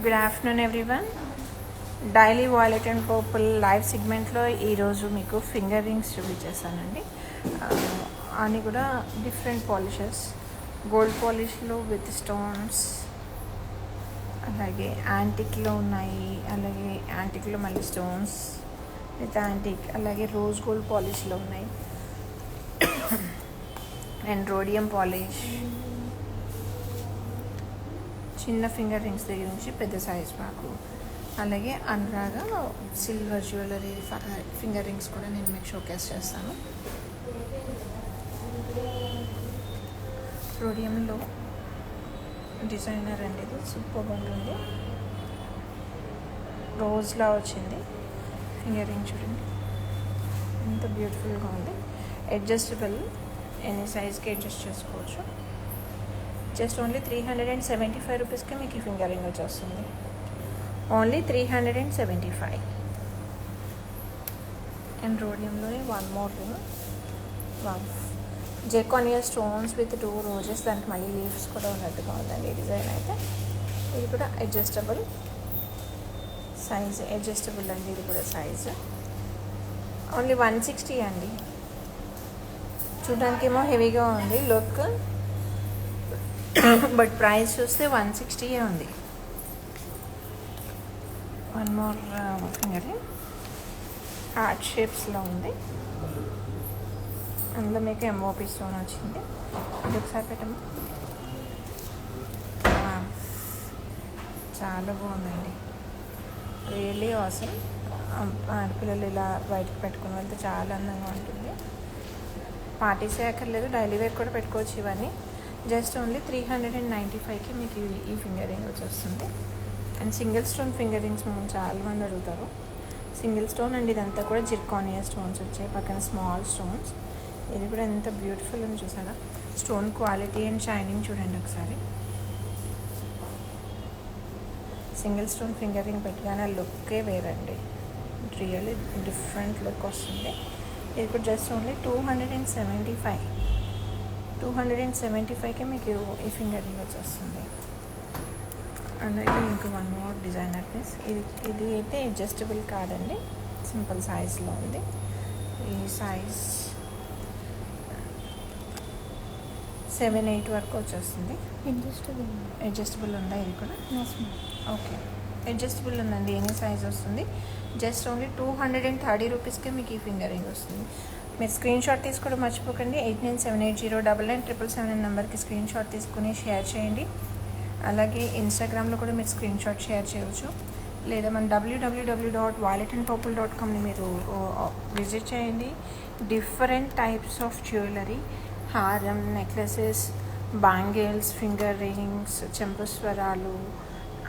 Good afternoon everyone. Daily wallet and purple live సెగ్మెంట్లో ఈరోజు మీకు ఫింగర్ రింగ్స్ చూపించేస్తానండి. అన్నీ కూడా డిఫరెంట్ పాలిషెస్, గోల్డ్ పాలిష్లో విత్ స్టోన్స్, అలాగే యాంటిక్లో ఉన్నాయి, అలాగే యాంటిక్లో మళ్ళీ స్టోన్స్ విత్ యాంటిక్, అలాగే రోజ్ గోల్డ్ పాలిష్లో ఉన్నాయి అండ్ రోడియం పాలిష్. చిన్న ఫింగర్ రింగ్స్ దగ్గర నుంచి పెద్ద సైజ్ వరకు, అలాగే Anuraga silver jewellery finger rings కూడా నేను మీకు షోకేస్ చేస్తాను. రోడియంలో డిజైనర్ అండి, ఇది సూపర్ ఉంటుంది. రోజ్లా వచ్చింది ఫింగర్ రింగ్, చూడండి ఎంత బ్యూటిఫుల్గా ఉంది. అడ్జస్టబుల్, ఎనీ సైజ్కి అడ్జస్ట్ చేసుకోవచ్చు. జస్ట్ ఓన్లీ 375 రూపీస్కి మీకు ఈ ఫింగర్ రింగ్ వచ్చేస్తుంది. ఓన్లీ 375. అండ్ రోడియంలోనే one more ring, zirconia stones with 2 roses, దానికి మళ్ళీ లీవ్స్ కూడా ఉన్నట్టుగా ఉందండి ఈ డిజైన్ అయితే. ఇది కూడా అడ్జస్టబుల్ సైజ్, అడ్జస్టబుల్ అండి ఇది కూడా సైజ్. ఓన్లీ 160 అండి. చూడడానికి ఏమో హెవీగా ఉంది లుక్, బట్ ప్రైస్ చూస్తే 160 ఉంది. వన్ మోర్ ఫింగర్ హార్ట్ షేప్స్లో ఉంది, అందులో మీకు ఎంఓపి స్టోన్ వచ్చింది. ఇది ఒకసారి పెట్టమ్మా, చాలా బాగుందండి, రియల్లీ ఆసమ్. ఆడపిల్లలు ఇలా బయటకు పెట్టుకుని వెళ్తే చాలా అందంగా ఉంటుంది. పార్టీసే అక్కర్లేదు, డైలీ వేర్ కూడా పెట్టుకోవచ్చు ఇవన్నీ. జస్ట్ ఓన్లీ 395కి మీకు ఈ ఫింగర్ రింగ్ వచ్చేస్తుంది. And single stone finger rings మనం చాలామంది అడుగుతారు. సింగిల్ స్టోన్ అండ్ ఇదంతా కూడా జిర్కానియా స్టోన్స్ వచ్చాయి, పక్కన స్మాల్ స్టోన్స్. ఇది కూడా ఎంత బ్యూటిఫుల్ అని చూసారా, స్టోన్ క్వాలిటీ అండ్ షైనింగ్ చూడండి ఒకసారి. సింగిల్ స్టోన్ ఫింగర్ రింగ్ పెట్టగానే లుక్కే వేరండి, రియల్లీ డిఫరెంట్ లుక్ వస్తుంది. ఇది కూడా జస్ట్ ఓన్లీ 275కి మీకు ఈ ఫింగర్ రింగ్ వచ్చేస్తుంది. అలాగే ఇంకా వన్ మోర్ డిజైనర్ పీస్. ఇది అయితే అడ్జస్టబుల్ కాదండి, సింపుల్ సైజ్లో ఉంది. ఈ సైజ్ 7-8 వరకు వచ్చేస్తుంది. అడ్జస్టబుల్ ఉందా ఇది కూడా? ఓకే, అడ్జస్టబుల్ ఉందండి, ఎనీ సైజ్ వస్తుంది. జస్ట్ ఓన్లీ 230 రూపీస్కే మీకు ఈ ఫింగర్ రింగ్ వస్తుంది. మీరు స్క్రీన్ షాట్ తీసుకోవడం మర్చిపోకండి. 8978097777 నెంబర్కి స్క్రీన్ షాట్ తీసుకుని షేర్ చేయండి. అలాగే ఇన్స్టాగ్రామ్లో కూడా మీరు స్క్రీన్ షాట్ షేర్ చేయవచ్చు, లేదా మన www.violetandpurple.comని మీరు విజిట్ చేయండి. డిఫరెంట్ టైప్స్ ఆఫ్ జ్యువెలరీ, హారం, నెక్లెసెస్, బ్యాంగిల్స్, ఫింగర్ రింగ్స్, చెంపుస్వరాలు,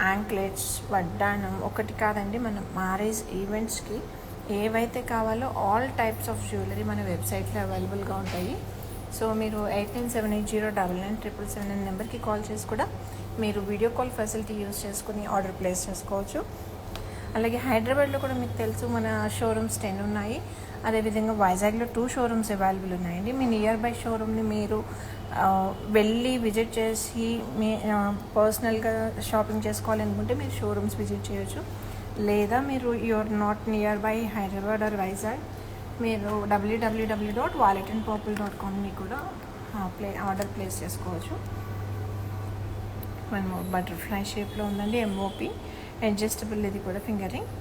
యాంక్లెట్స్, వడ్డానం ఒకటి కాదండి, మన మ్యారేజ్ ఈవెంట్స్కి ఏవైతే కావాలో ఆల్ టైప్స్ ఆఫ్ జ్యువెలరీ మన వెబ్సైట్లో అవైలబుల్గా ఉంటాయి. సో మీరు 8978097777 నెంబర్కి కాల్ చేసి కూడా మీరు వీడియో కాల్ ఫెసిలిటీ యూజ్ చేసుకుని ఆర్డర్ ప్లేస్ చేసుకోవచ్చు. అలాగే హైదరాబాద్లో కూడా మీకు తెలుసు మన షోరూమ్స్ 10 ఉన్నాయి. అదేవిధంగా వైజాగ్లో 2 షోరూమ్స్ అవైలబుల్ ఉన్నాయండి. మీ నియర్ బై షోరూమ్ని మీరు వెళ్ళి విజిట్ చేసి మీ పర్సనల్గా షాపింగ్ చేసుకోవాలనుకుంటే మీరు షోరూమ్స్ విజిట్ చేయొచ్చు. లేదా మీరు you are not nearby Hyderabad or Vizag, మీరు www.violetandpurple.comని కూడా ఆర్డర్ ప్లేస్ చేసుకోవచ్చు. వన్ మోర్ బటర్ఫ్లై షేప్లో ఉందండి, ఎంఓపి అడ్జస్టబుల్. ఇది కూడా finger ring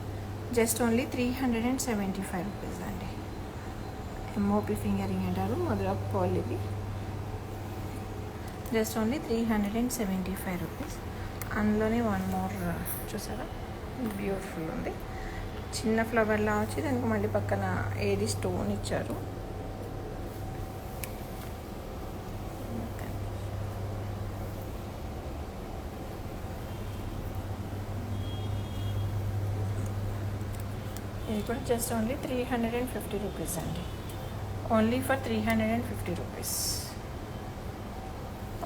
just only 375 rupees అండి. ఎంఓపి ఫింగర్ రింగ్ అంటారు, మదర్ ఆఫ్ పర్ల్. ఇది జస్ట్ ఓన్లీ 375 రూపీస్. అందులోనే వన్ మోర్ చూసారా, బ్యూటిఫుల్ ఉంది, చిన్న ఫ్లవర్లా వచ్చి దానికి మళ్ళీ పక్కన ఏది స్టోన్ ఇచ్చారు. ఇది కూడా జస్ట్ ఓన్లీ 350 రూపీస్ అండి. Only for 350 rupees.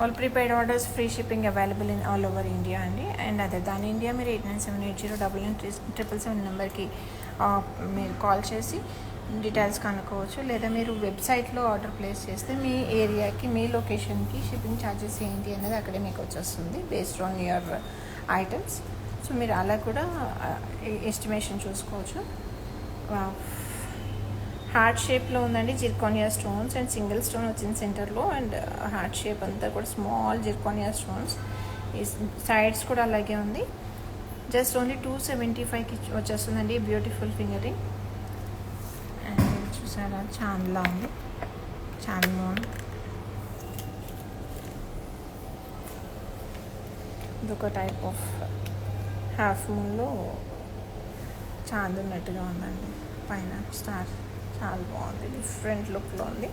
All prepaid orders, free shipping available in all over India అండి. అండ్ అదర్ దాన్ ఇండియా మీరు 8978097777 నెంబర్కి మీరు కాల్ చేసి డీటెయిల్స్ కనుక్కోవచ్చు. లేదా మీరు వెబ్సైట్లో ఆర్డర్ ప్లేస్ చేస్తే మీ ఏరియాకి, మీ లొకేషన్కి షిప్పింగ్ ఛార్జెస్ ఏంటి అనేది అక్కడే మీకు వచ్చేస్తుంది based on your items. So మీరు అలా కూడా ఎస్టిమేషన్ చూసుకోవచ్చు. హార్ట్ షేప్లో ఉందండి zirconia stones, and single stone వచ్చింది సెంటర్లో, అండ్ హార్ట్ షేప్ అంతా కూడా స్మాల్ జిర్కోనియా స్టోన్స్. ఈ సైడ్స్ కూడా అలాగే ఉంది. జస్ట్ ఓన్లీ 275కి వచ్చేస్తుందండి బ్యూటిఫుల్ ఫింగరింగ్. అండ్ చూసారా చాలా ఉంది, చాలా బాగుంది. ఇదొక టైప్ ఆఫ్ హాఫ్ మూన్లో చాంద్ ఉన్నట్టుగా ఉందండి, పైన స్టార్. చాలా బాగుంది, డిఫరెంట్ లుక్లో ఉంది.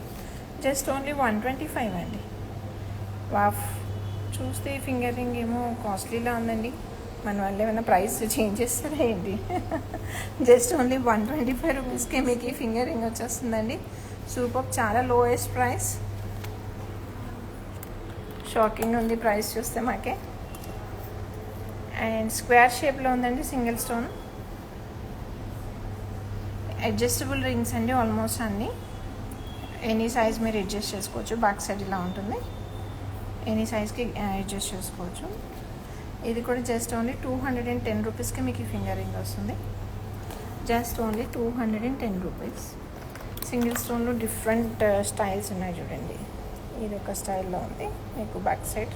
జస్ట్ ఓన్లీ 125 అండి. వాఫ్, చూస్తే ఫింగర్ రింగ్ ఏమో కాస్ట్లీలా ఉందండి. మన వాళ్ళు ఏమైనా ప్రైస్ చేంజ్ చేస్తారా ఏంటి? జస్ట్ ఓన్లీ 125 రూపీస్కే మీకు ఈ ఫింగర్ రింగ్ వచ్చేస్తుందండి. సూపర్, చాలా లోయెస్ట్ ప్రైస్. షాకింగ్ ఉంది ప్రైస్ చూస్తే మాకే. అండ్ స్క్వేర్ షేప్లో ఉందండి, సింగిల్ స్టోన్. అడ్జస్టబుల్ రింగ్స్ అండి ఆల్మోస్ట్ అన్నీ. ఎనీ సైజ్ మీరు అడ్జస్ట్ చేసుకోవచ్చు. బ్యాక్ సైడ్ ఇలా ఉంటుంది, ఎనీ సైజ్కి అడ్జస్ట్ చేసుకోవచ్చు. ఇది కూడా జస్ట్ ఓన్లీ 210 రూపీస్కి మీకు ఈ ఫింగర్ రింగ్ వస్తుంది. Just only 210 rupees. సింగిల్ స్టోన్లో డిఫరెంట్ స్టైల్స్ ఉన్నాయి చూడండి. ఇది ఒక స్టైల్లో ఉంది మీకు, బ్యాక్ సైడ్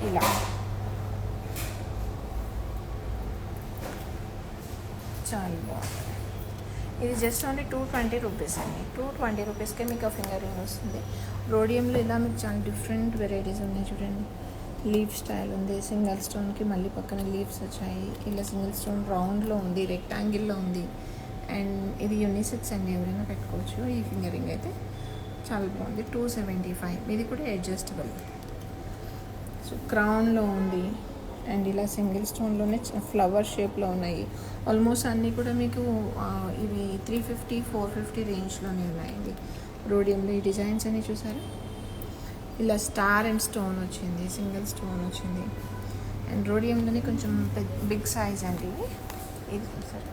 ఇలా. చాలా బాగుంది. ఇది జస్ట్ ఓన్లీ 220 రూపీస్ అండి. 220 రూపీస్కే మీకు ఆ ఫింగర్ రింగ్ వస్తుంది. రోడియంలో ఇలా మీకు చాలా డిఫరెంట్ వెరైటీస్ ఉన్నాయి చూడండి. లీఫ్ స్టైల్ ఉంది, సింగిల్ స్టోన్కి మళ్ళీ పక్కన లీవ్స్ వచ్చాయి. ఇలా సింగిల్ స్టోన్ రౌండ్లో ఉంది, రెక్టాంగిల్లో ఉంది. అండ్ ఇది యూనిసెక్స్ అండి, ఎవరైనా పెట్టుకోవచ్చు. ఈ ఫింగర్ రింగ్ అయితే చాలా బాగుంది. 275. ఇది కూడా అడ్జస్టబుల్. సో క్రౌన్లో ఉంది, అండ్ ఇలా సింగిల్ స్టోన్లోనే ఫ్లవర్ షేప్లో ఉన్నాయి. ఆల్మోస్ట్ అన్నీ కూడా మీకు ఇవి 350, 450 రేంజ్లోనే ఉన్నాయండి. రోడియంలో ఈ డిజైన్స్ అన్నీ చూసారా, ఇలా స్టార్ అండ్ స్టోన్ వచ్చింది, సింగిల్ స్టోన్ వచ్చింది. అండ్ రోడియంలోనే కొంచెం బిగ్ సైజ్ అండి ఇది చూసారా.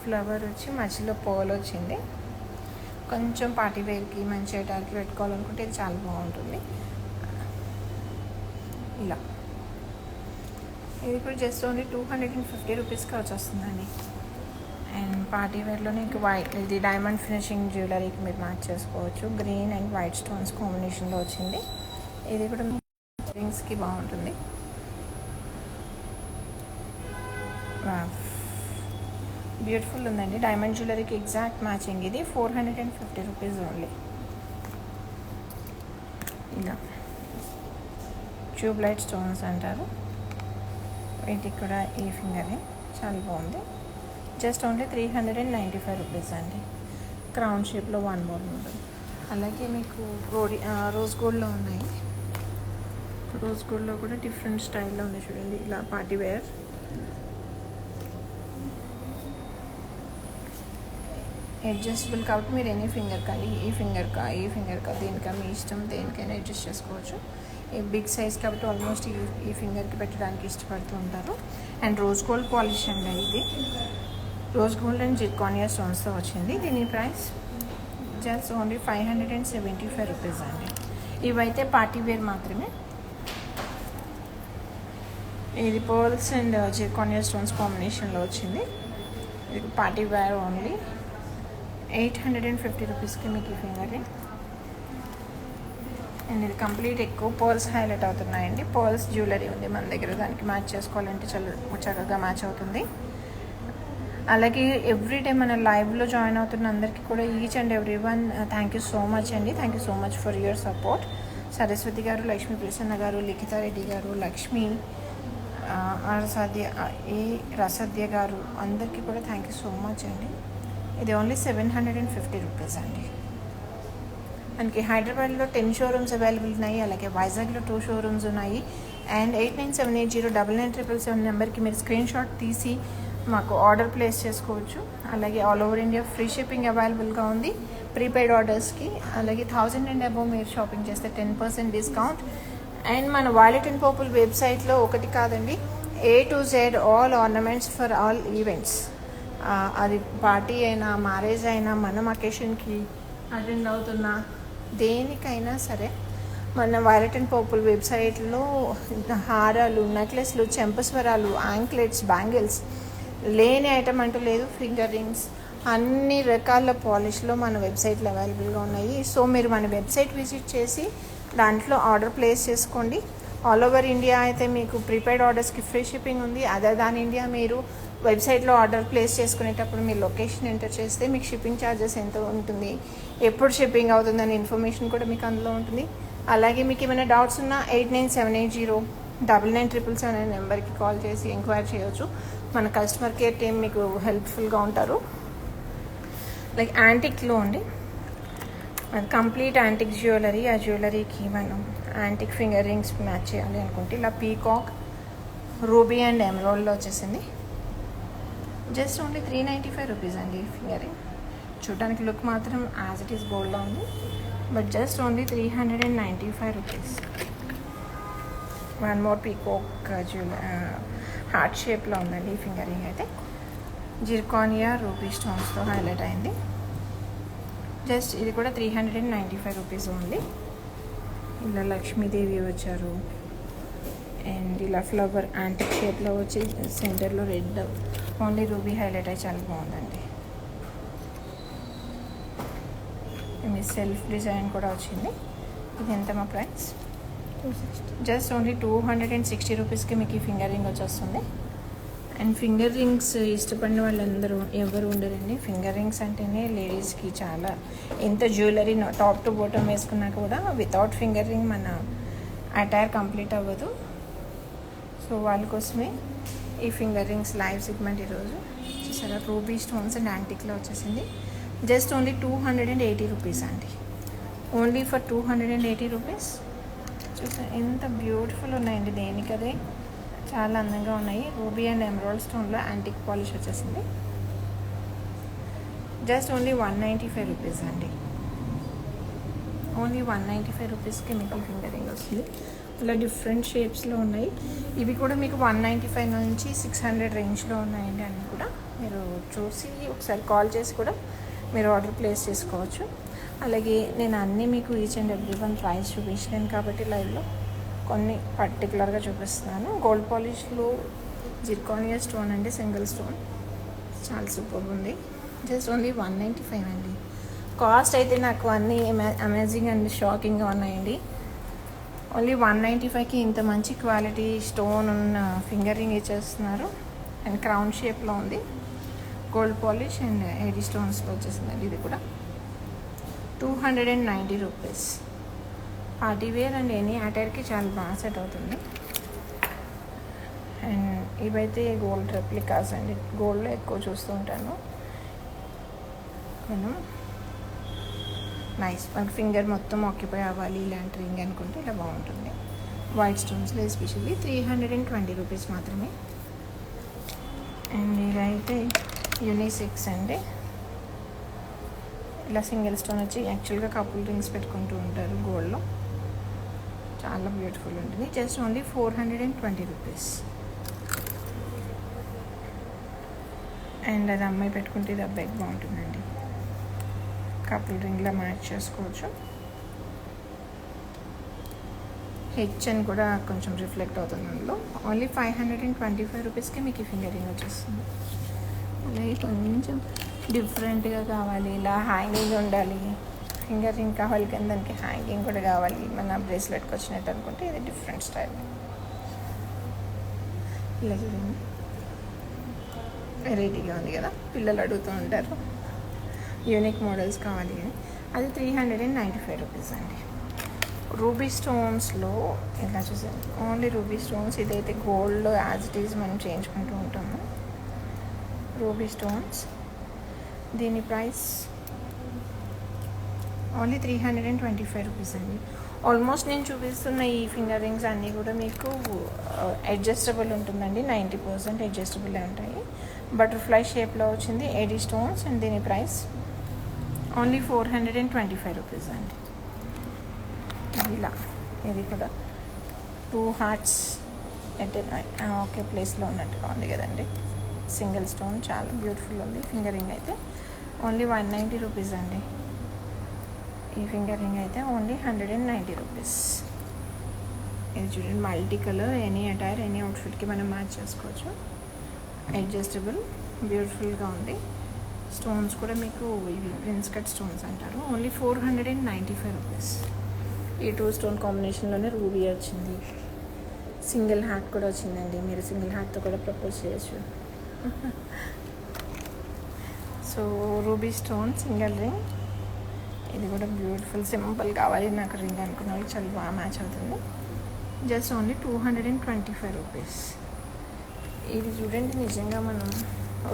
ఫ్లవర్ వచ్చి మధ్యలో పోల్ వచ్చింది. కొంచెం పార్టీ వేర్కి మంచి అటాక్కి పెట్టుకోవాలనుకుంటే ఇది చాలా బాగుంటుంది. ఇలా ఇది కూడా జస్ట్ ఓన్లీ 250 రూపీస్కి వచ్చేస్తుందండి. అండ్ పార్టీ వేర్లోనే ఇంక వైట్, ఇది డైమండ్ ఫినిషింగ్ జ్యువెలరీకి మీరు మ్యాచ్ చేసుకోవచ్చు. గ్రీన్ అండ్ వైట్ స్టోన్స్ కాంబినేషన్లో వచ్చింది. ఇది కూడా రింగ్స్కి బాగుంటుంది. బ్యూటిఫుల్ ఉందండి, డైమండ్ జ్యువెలరీకి ఎగ్జాక్ట్ మ్యాచింగ్. ఇది 450 రూపీస్ ఓన్లీ. ఇలా ట్యూబ్లైట్ స్టోన్స్ అంటారు వీటికి కూడా. ఈ ఫింగర్ చాలా బాగుంది. జస్ట్ ఓన్లీ 395 రూపీస్ అండి. క్రౌన్ షేప్లో 1 మోర్ ఉంటుంది. అలాగే మీకు రోజ్ గోల్డ్లో ఉన్నాయి. రోజ్ గోల్డ్లో కూడా డిఫరెంట్ స్టైల్లో ఉన్నాయి చూడండి. ఇలా పార్టీ వేర్. అడ్జస్టబుల్ కాబట్టి మీరు ఎనీ ఫింగర్ కానీ ఈ ఫింగర్ దేనికా మీ ఇష్టం, దేనికైనా అడ్జస్ట్ చేసుకోవచ్చు. ఈ బిగ్ సైజ్ కాబట్టి ఆల్మోస్ట్ ఈ ఫింగర్కి పెట్టడానికి ఇష్టపడుతూ ఉంటారు. అండ్ రోజ్ గోల్డ్ పాలిష్ అండి ఇది. రోజ్ గోల్డ్ అండ్ జిర్కోనియా స్టోన్స్తో వచ్చింది. దీని ప్రైస్ జస్ట్ ఓన్లీ 575 రూపీస్ అండి. ఇవైతే పార్టీ వేర్ మాత్రమే. ఇది పర్ల్స్ అండ్ జిర్కోనియా స్టోన్స్ కాంబినేషన్లో వచ్చింది. ఇది పార్టీ వేర్ ఓన్లీ 850 రూపీస్కి మీకు ఈ ఫింగర్ రింగ్. అండ్ ఇది కంప్లీట్ ఎక్కువ పర్ల్స్ హైలైట్ అవుతున్నాయండి. పర్ల్స్ జ్యువెలరీ ఉంది మన దగ్గర, దానికి మ్యాచ్ చేసుకోవాలంటే చక్కగా మ్యాచ్ అవుతుంది. అలాగే ఎవ్రీడే మన లైవ్లో జాయిన్ అవుతున్న అందరికీ కూడా each and every one thank you so much అండి. Thank you so much for your support. Saraswati గారు, లక్ష్మీ ప్రసన్న గారు, లిఖితారెడ్డి గారు, లక్ష్మి, రసద్య గారు, అందరికీ కూడా థ్యాంక్ యూ సో మచ్ అండి. ఇది ఓన్లీ 750 రూపీస్ అండి. మనకి హైదరాబాద్లో 10 షోరూమ్స్ అవైలబుల్ ఉన్నాయి. అలాగే వైజాగ్లో 2 షోరూమ్స్ ఉన్నాయి. అండ్ 8978099777 నెంబర్కి మీరు స్క్రీన్ షాట్ తీసి మాకు ఆర్డర్ ప్లేస్ చేసుకోవచ్చు. అలాగే all over India free shipping అవైలబుల్గా ఉంది ప్రీపెయిడ్ ఆర్డర్స్కి. అలాగే 1000 అండ్ అబోవ్ మీరు షాపింగ్ చేస్తే 10% డిస్కౌంట్. అండ్ మన వాలెట్ అండ్ పర్పుల్ వెబ్సైట్లో ఒకటి కాదండి, A to Z all ornaments for all events. అది పార్టీ అయినా, మ్యారేజ్ అయినా, మనం అకేషన్కి అటెండ్ అవుతున్నా, దేనికైనా సరే మన వైలెట్ అండ్ పర్పుల్ వెబ్సైట్లో హారాలు, నెక్లెస్లు, చెంపస్వరాలు, యాంక్లెట్స్, బ్యాంగిల్స్ లేని ఐటమ్ అంటూ లేదు. ఫింగర్ రింగ్స్ అన్ని రకాల పాలిష్లో మన వెబ్సైట్లో అవైలబుల్గా ఉన్నాయి. సో మీరు మన వెబ్సైట్ విజిట్ చేసి దాంట్లో ఆర్డర్ ప్లేస్ చేసుకోండి. ఆల్ ఓవర్ ఇండియా అయితే మీకు ప్రీపెయిడ్ ఆర్డర్స్కి ఫ్రీ షిప్పింగ్ ఉంది. అదర్ దాన్ ఇండియా మీరు వెబ్సైట్లో ఆర్డర్ ప్లేస్ చేసుకునేటప్పుడు మీ లొకేషన్ ఎంటర్ చేస్తే మీకు షిప్పింగ్ ఛార్జెస్ ఎంత ఉంటుంది, ఎప్పుడు షిప్పింగ్ అవుతుందనే ఇన్ఫర్మేషన్ కూడా మీకు అందులో ఉంటుంది. అలాగే మీకు ఏమైనా డౌట్స్ ఉన్నా 8978099977 అనే నెంబర్కి కాల్ చేసి ఎంక్వైరీ చేయొచ్చు. మన కస్టమర్ కేర్ టీం మీకు హెల్ప్ఫుల్గా ఉంటారు. లైక్ యాంటిక్లో అండి, అది కంప్లీట్ యాంటిక్ జ్యువెలరీ. ఆ జ్యువెలరీకి మనం యాంటిక్ ఫింగర్ రింగ్స్ మ్యాచ్ చేయాలి అనుకుంటే ఇలా పీకాక్, రూబీ అండ్ ఎమరాల్డ్లో వచ్చేసింది. జస్ట్ ఓన్లీ 395 రూపీస్ అండి ఫింగర్ రింగ్. చూడడానికి లుక్ మాత్రం యాజ్ ఇట్ ఈస్ గోల్డ్లో ఉంది, but just only 395 rupees. One more peacock heart షేప్లో ఉందండి ఈ ఫింగర్ రింగ్ అయితే. జిర్కానియా రూబీ స్టోన్స్తో హైలైట్ అయింది. జస్ట్ ఇది కూడా 395 రూపీస్ ఓన్లీ. ఇలా లక్ష్మీదేవి వచ్చారు అండ్ ఇలా ఫ్లవర్ యాంటిక్ షేప్లో వచ్చి సెంటర్లో రెడ్ ఓన్లీ రూబీ హైలైట్ అయ్యి చాలా బాగుందండి. మీ సెల్ఫ్ డిజైన్ కూడా వచ్చింది. ఇది ఎంత మా ప్రైస్? జస్ట్ ఓన్లీ 260 రూపీస్కి మీకు ఈ ఫింగర్ రింగ్ వచ్చేస్తుంది. అండ్ ఫింగర్ రింగ్స్ ఇష్టపడిన వాళ్ళందరూ ఎవరు ఉండరండి. ఫింగర్ రింగ్స్ అంటేనే లేడీస్కి చాలా, ఎంత జ్యువెలరీ టాప్ టు బాటమ్ వేసుకున్నా కూడా వితౌట్ ఫింగర్ రింగ్ మన అటైర్ కంప్లీట్ అవ్వదు. సో వాళ్ళ కోసమే ఈ ఫింగర్ రింగ్స్ లైవ్ సెగ్మెంట్ ఈరోజు చూసారా. రూబీ స్టోన్స్ అండ్ యాంటిక్లో వచ్చేసింది. జస్ట్ ఓన్లీ 280 రూపీస్ అండి. Only for 280 rupees. చూసారా ఎంత బ్యూటిఫుల్ ఉన్నాయండి, దేనికదే చాలా అందంగా ఉన్నాయి. రూబీ అండ్ ఎమరాల్డ్ స్టోన్లో యాంటిక్ పాలిష్ వచ్చేసింది. జస్ట్ ఓన్లీ 195 రూపీస్ అండి. ఓన్లీ 195 రూపీస్కి మీకు ఫింగర్ రింగ్ వస్తుంది. ఇలా డిఫరెంట్ షేప్స్లో ఉన్నాయి. ఇవి కూడా మీకు 195 నుంచి 600 రేంజ్లో ఉన్నాయండి. అన్నీ కూడా మీరు చూసి ఒకసారి కాల్ చేసి కూడా మీరు ఆర్డర్ ప్లేస్ చేసుకోవచ్చు. అలాగే నేను అన్నీ మీకు each and every one price చూపించలేను కాబట్టి లైవ్లో కొన్ని పర్టికులర్గా చూపిస్తున్నాను. గోల్డ్ పాలిష్లో జిర్కానియా స్టోన్ అండి, సింగిల్ స్టోన్ చాలా సూపర్ ఉంది. జస్ట్ ఓన్లీ 195 అండి. కాస్ట్ అయితే నాకు అన్నీ అమేజింగ్ అండ్ షాకింగ్గా ఉన్నాయండి. ఓన్లీ 195కి ఇంత మంచి క్వాలిటీ స్టోన్ ఉన్న ఫింగర్ రింగ్ ఇచ్చేస్తున్నారు. అండ్ క్రౌన్ షేప్లో ఉంది, గోల్డ్ పాలిష్ అండ్ ఎయిడీ స్టోన్స్లో వచ్చేసిందండి. ఇది కూడా 290 rupees. Party wear and any అటైర్కి చాలా బాగా సెట్ అవుతుంది. అండ్ ఇవైతే గోల్డ్ రెప్లికాస్ అండి, గోల్డ్లో ఎక్కువ చూస్తూ ఉంటాను నేను. నైస్, మనకి ఫింగర్ మొత్తం ఆక్యుపై అవ్వాలి ఇలాంటి రింగ్ అనుకుంటే ఇలా బాగుంటుంది. వైట్ స్టోన్స్లో ఎస్పెషల్లీ 320 రూపీస్ మాత్రమే. అండ్ ఇదైతే యూనిసెక్స్ అండి. ఇలా సింగిల్ స్టోన్ వచ్చి యాక్చువల్గా కపుల్ రింగ్స్ పెట్టుకుంటూ ఉంటారు గోల్డ్లో, చాలా బ్యూటిఫుల్ ఉంటుంది. Just only 420 rupees. అండ్ అది అమ్మాయి పెట్టుకుంటే ఇది అబ్బాయికి బాగుంటుందండి. కపుల్ రింగ్లో మ్యాచ్ చేసుకోవచ్చు. హెచ్ అని కూడా కొంచెం రిఫ్లెక్ట్ అవుతుంది అందులో. ఓన్లీ 525 రూపీస్కి మీకు ఈ ఫింగర్ రింగ్ వచ్చేస్తుంది. అలాగే కొంచెం డిఫరెంట్గా కావాలి, ఇలా హ్యాంగింగ్ ఉండాలి, ఫింగర్ రింగ్ కావాలి కానీ దానికి హ్యాంగింగ్ కూడా కావాలి, మన బ్రేస్లెట్కి వచ్చినట్టు అనుకుంటే ఇది డిఫరెంట్ స్టైల్. ఇలా చూడండి, వెరైటీగా ఉంది కదా, పిల్లలు అడుగుతూ ఉంటారు యూనిక్ మోడల్స్ కావాలి అని. అది 395 రూపీస్ అండి. రూబీ స్టోన్స్లో ఇలా చూసాను, ఓన్లీ రూబీ స్టోన్స్. ఇదైతే గోల్డ్లో యాజ్ ఇట్ ఈజ్ మనం చేయించుకుంటూ ఉంటాము. రూబీ స్టోన్స్, దీని ప్రైస్ ఓన్లీ 325 రూపీస్ అండి. ఆల్మోస్ట్ నేను చూపిస్తున్న ఈ ఫింగర్ రింగ్స్ అన్నీ కూడా మీకు అడ్జస్టబుల్ ఉంటుందండి. 90% అడ్జస్టబుల్ ఉంటాయి. బటర్ఫ్లై షేప్లో వచ్చింది, ఎయిడీ స్టోన్స్. అండ్ దీని ప్రైస్ ఓన్లీ 425 రూపీస్ అండి. ఇలా ఇది కూడా 2 హార్ట్స్ ఒకే ప్లేస్లో ఉన్నట్టుగా ఉంది కదండి. సింగిల్ స్టోన్ చాలా బ్యూటిఫుల్ ఉంది. ఫింగర్ రింగ్ అయితే ఓన్లీ 190 రూపీస్ అండి. ఈ ఫింగర్ రింగ్ అయితే ఓన్లీ 190 రూపీస్. ఇది చూడండి, multi colour, any attire, any అవుట్ఫిట్కి మనం మ్యాచ్ చేసుకోవచ్చు. అడ్జస్టబుల్, బ్యూటిఫుల్గా ఉంది. స్టోన్స్ కూడా మీకు ఇవి ప్రిన్స్ కట్ స్టోన్స్ అంటారు. Only 495 rupees. ఈ 2 స్టోన్ కాంబినేషన్లోనే రూబీ వచ్చింది. సింగిల్ హార్ట్ కూడా వచ్చిందండి. మీరు సింగిల్ హార్ట్తో కూడా ప్రపోజ్ చేయొచ్చు. So ruby stone single ring. ఇది కూడా బ్యూటిఫుల్, సింపుల్ కావాలి నాకు రింగ్ అనుకున్న వాళ్ళకి చాలా బాగా మ్యాచ్ అవుతుంది. Just only 225 rupees. ఇది చూడండి, నిజంగా మనం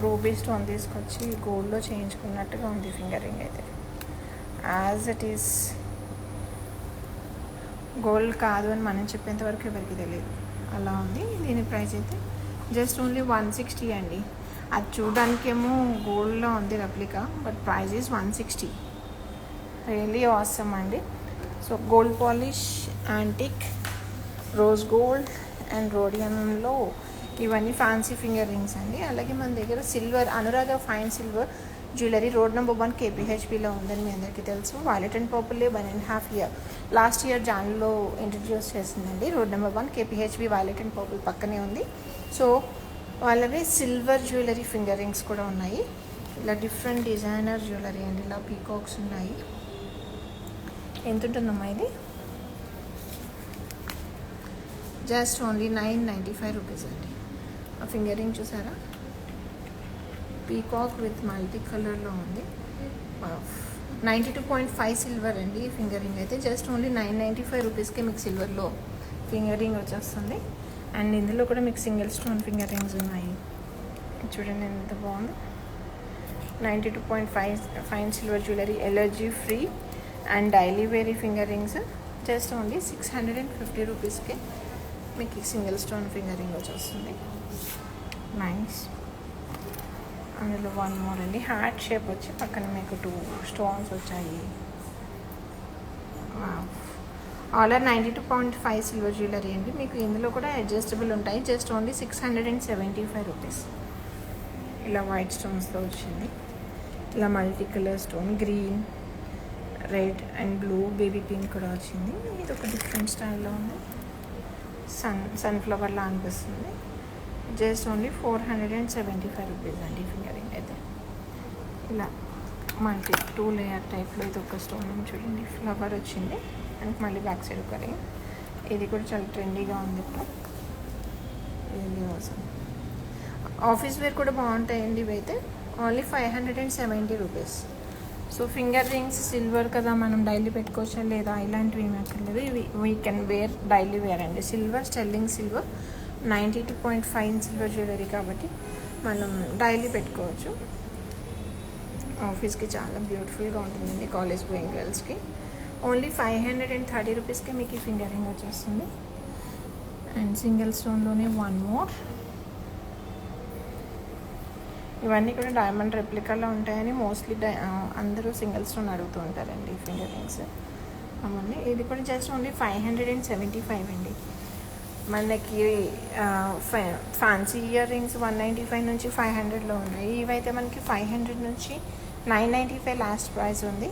రూబీ స్టోన్ తీసుకొచ్చి గోల్డ్లో చేయించుకున్నట్టుగా ఉంది ఫింగర్ రింగ్ అయితే. యాజ్ ఇట్ ఈస్ గోల్డ్ కాదు అని మనం చెప్పేంత వరకు ఎవరికి తెలియదు, అలా ఉంది. దీని ప్రైస్ అయితే జస్ట్ ఓన్లీ 160 అండి. అది చూడడానికేమో గోల్డ్లో ఉంది replica, but price is 160. Really awesome అండి. So gold polish, antique, rose gold and రోడియంలో ఇవన్నీ ఫ్యాన్సీ ఫింగర్ రింగ్స్ అండి. అలాగే మన దగ్గర silver, Anuraga fine silver jewellery road number 1 KPHPలో ఉందని మీ అందరికీ తెలుసు. Violet and purple 1.5 year last year జాన్లో ఇంట్రడ్యూస్ చేసిందండి. Road number 1 KPHP violet and purple పక్కనే ఉంది. సో వాళ్ళవి సిల్వర్ జ్యువెలరీ ఫింగర్ రింగ్స్ కూడా ఉన్నాయి. ఇలా డిఫరెంట్ డిజైనర్ జ్యువెలరీ అండి. ఇలా పీకాక్స్ ఉన్నాయి. ఎంత ఉంటుందమ్మా ఇది? జస్ట్ ఓన్లీ 995 రూపీస్ అండి. ఆ ఫింగర్ రింగ్ చూసారా, పీకాక్ విత్ మల్టీ కలర్లో ఉంది. 92.5 సిల్వర్ అండి ఈ ఫింగర్ రింగ్ అయితే. జస్ట్ ఓన్లీ 995 రూపీస్కే మీకు సిల్వర్లో ఫింగర్ రింగ్ వచ్చేస్తుంది. అండ్ ఇందులో కూడా మీకు సింగిల్ స్టోన్ ఫింగర్ రింగ్స్ ఉన్నాయి. చూడండి ఎంత బాగుంది. 92.5 fine silver jewellery, allergy free and daily vary finger rings. Just only 650 రూపీస్కే మీకు ఈ సింగిల్ స్టోన్ ఫింగర్ రింగ్ వచ్చేస్తుంది. నైస్. అందులో 1 more అండి, హార్ట్ షేప్ వచ్చి పక్కన మీకు 2 స్టోన్స్ వచ్చాయి. ఆల్ ఆర్ 92.5 సిల్వర్ జ్యువెలరీ అండి. మీకు ఇందులో కూడా అడ్జస్టబుల్ ఉంటాయి. Just only 675 rupees. ఇలా వైట్ స్టోన్స్లో వచ్చింది. ఇలా multi colour stone, green, red and blue, baby pink కూడా వచ్చింది. ఇది ఒక డిఫరెంట్ స్టైల్లో ఉంది. సన్ఫ్లవర్లా అనిపిస్తుంది. జస్ట్ ఓన్లీ 475 రూపీస్ అండి ఫింగర్ రింగ్ అయితే. ఇలా మల్టీ 2 లేయర్ టైప్లో ఇది ఒక స్టోన్ చూడండి, ఫ్లవర్ వచ్చింది అండ్ మళ్ళీ బ్యాక్ సైడ్ ఒక రింగ్. ఇది కూడా చాలా ట్రెండీగా ఉంది ఇప్పుడు. ఇది కోసం ఆఫీస్ వేర్ కూడా బాగుంటాయండి ఇవైతే. Only 570 rupees. So finger rings silver కదా, మనం డైలీ పెట్టుకోవచ్చా లేదా ఇలాంటివి ఏమి అక్కర్లేదు. ఇవి we can wear daily wear అండి. Silver, sterling silver, 92.5 silver jewellery కాబట్టి మనం డైలీ పెట్టుకోవచ్చు. ఆఫీస్కి చాలా బ్యూటిఫుల్గా ఉంటుందండి కాలేజ్ గోయింగ్ గర్ల్స్కి. ఓన్లీ 530 రూపీస్కి మీకు ఈ ఫింగర్ రింగ్ వచ్చేస్తుంది. అండ్ సింగిల్ స్టోన్లోనే 1 more. ఇవన్నీ కూడా డైమండ్ రెప్లికాలో ఉంటాయని మోస్ట్లీ అందరూ సింగిల్ స్టోన్ అడుగుతూ ఉంటారండి ఈ ఫింగర్ రింగ్స్. అవన్నీ ఇది కూడా జస్ట్ ఓన్లీ 575 అండి. మనకి ఫ్యాన్సీ ఇయర్ రింగ్స్ 195 నుంచి 500లో ఉన్నాయి. ఇవైతే మనకి 500 నుంచి 995 లాస్ట్ ప్రైస్ ఉంది.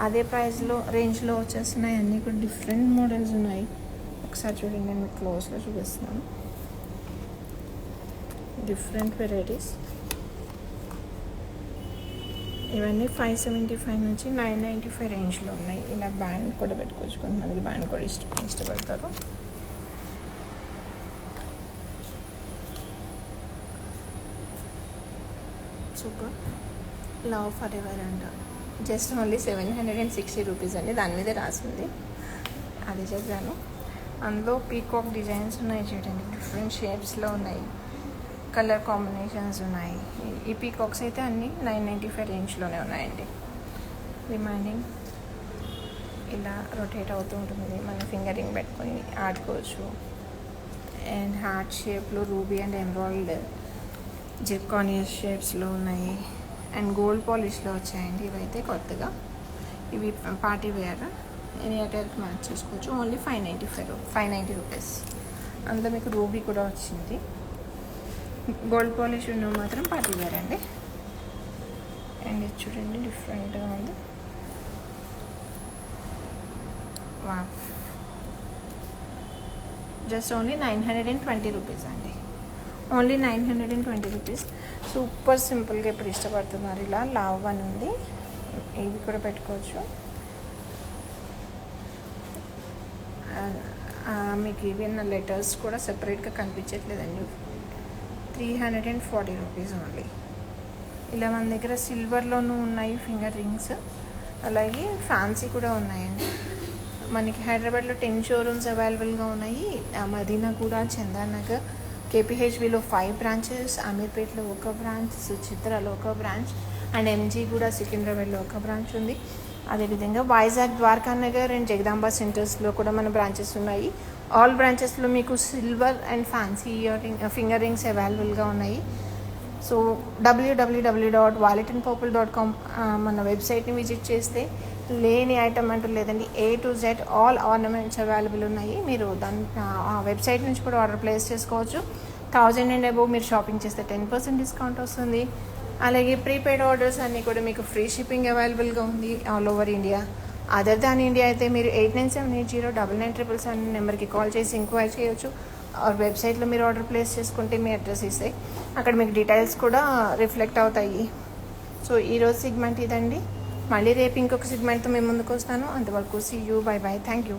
అదే ప్రైస్లో రేంజ్లో వచ్చేస్తున్నాయి. అన్నీ కూడా డిఫరెంట్ మోడల్స్ ఉన్నాయి. ఒకసారి చూడండి, నేను మీకు క్లోజ్లో చూపిస్తున్నాను. Different varieties. ఇవన్నీ 575 నుంచి 995 రేంజ్లో ఉన్నాయి. ఇలా బ్యాండ్ కూడా పెట్టుకోవచ్చు, కొంతమందికి బ్యాండ్ కూడా ఇష్టపడతారు. సూపర్. లవ్ ఫర్ ఎవర్ అంట. జస్ట్ ఓన్లీ 760 రూపీస్ అండి. దాని మీదే రాసింది, అది చదివాను. అందులో పీకాక్ డిజైన్స్ ఉన్నాయి చూడండి, డిఫరెంట్ షేప్స్లో ఉన్నాయి, కలర్ కాంబినేషన్స్ ఉన్నాయి. ఈ పీకాక్స్ అయితే అన్నీ 995 రేంజ్లోనే ఉన్నాయండి. రిమైనింగ్ ఇలా రొటేట్ అవుతూ ఉంటుంది, మన ఫింగరింగ్ పెట్టుకొని ఆడుకోవచ్చు. అండ్ హార్ట్ షేప్లో రూబీ అండ్ ఎమరాల్డ్ జిర్కానియస్ షేప్స్లో ఉన్నాయి. అండ్ గోల్డ్ పాలిష్లో వచ్చాయండి ఇవైతే కొత్తగా. ఇవి పార్టీ వేర్, ఎనీ అటైర్కి మ్యాచ్ చేసుకోవచ్చు. Only 590 rupees. అందులో మీకు రూబీ కూడా వచ్చింది. గోల్డ్ పాలిష్ ఉన్న మాత్రం పార్టీ వేర్ అండి. అండ్ ఇది చూడండి, డిఫరెంట్గా ఉంది. జస్ట్ ఓన్లీ 920 రూపీస్ అండి. Only 920 rupees. సూపర్ సింపుల్గా ఇప్పుడు ఇష్టపడుతున్నారు. ఇలా లావ్ అని ఉంది, ఇవి కూడా పెట్టుకోవచ్చు. మీకు ఈవెన్ లెటర్స్ కూడా సెపరేట్గా కనిపించట్లేదండి. 340 రూపీస్ ఓన్లీ. ఇలా మన దగ్గర సిల్వర్లోనూ ఉన్నాయి ఫింగర్ రింగ్స్, అలాగే ఫ్యాన్సీ కూడా ఉన్నాయండి. మనకి హైదరాబాద్లో 10 షోరూమ్స్ అవైలబుల్గా ఉన్నాయి. మదీనా కూడా, చందాన్ నగర్, కేపీహెచ్బిలో 5 బ్రాంచెస్, అమీర్పేట్లో 1 బ్రాంచ్, సుచిత్రాలో 1 బ్రాంచ్, అండ్ ఎంజీ కూడా సికింద్రాబాద్లో 1 బ్రాంచ్ ఉంది. అదేవిధంగా వైజాగ్, ద్వారకా నగర్ అండ్ జగదాంబ సెంటర్స్లో కూడా మన బ్రాంచెస్ ఉన్నాయి. ఆల్ బ్రాంచెస్లో మీకు silver and fancy finger rings అవైలబుల్గా ఉన్నాయి. సో www.walletandpurple.com మన వెబ్సైట్ని విజిట్ చేస్తే లేని ఐటమ్ అంటూ లేదండి. A to Z all ornaments available ఉన్నాయి. మీరు ఆ వెబ్సైట్ నుంచి కూడా ఆర్డర్ ప్లేస్ చేసుకోవచ్చు. 1000 అండ్ అబోవ్ మీరు షాపింగ్ చేస్తే 10% డిస్కౌంట్ వస్తుంది. అలాగే ప్రీపెయిడ్ ఆర్డర్స్ అన్నీ కూడా మీకు ఫ్రీ షిప్పింగ్ అవైలబుల్గా ఉంది all over India. Other than India అయితే మీరు 8978099777 నెంబర్కి కాల్ చేసి ఎంక్వైరీ చేయొచ్చు. వెబ్సైట్లో మీరు ఆర్డర్ ప్లేస్ చేసుకుంటే మీ అడ్రస్ ఇస్తాయి, అక్కడ మీకు డీటెయిల్స్ కూడా రిఫ్లెక్ట్ అవుతాయి. సో ఈరోజు సెగ్మెంట్ ఇదండి. మళ్ళీ రేపు ఇంకొక సెగ్మెంట్తో మేము ముందుకు వస్తాను. అంతవరకు see you, bye bye, thank you.